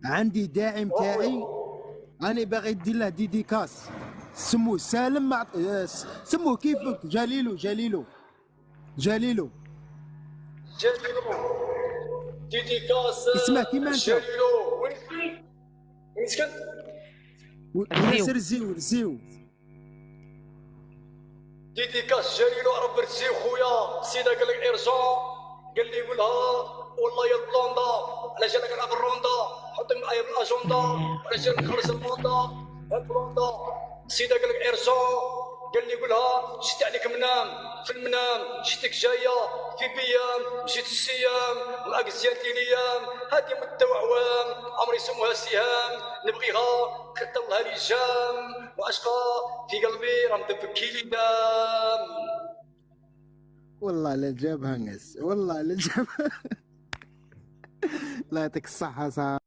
عندي داعم تاعي انا باغي ندير له ديديكاس، سموه سالم سموه كيفك، جليلو جاليلو ديديكاس اسمه كيما انت. جاليلو وين سكن؟ وناس رزيو. رزيو. ديديكاس جاليلو راه برزي خويا سيدا قال لك ارجون، قال لي قولها والله يا البلوندا على جالك انا بالروندا حط معايا بالاجندا على جالك نخلص الموندا البلوندا. سيدا قال لك ارجون، قال لي قولها شفت عليك منام في المنام شفتك جايه في بيام مشيت السيام معاك زيادة الايام هادي مدة وعوام عمري سموها سهام نبغيها خدت الله لي جام وعشقها في قلبي راه مدبكي لي دام. والله لا جابها ناس، والله لا جابها. لا يعطيك الصحة صاحبي.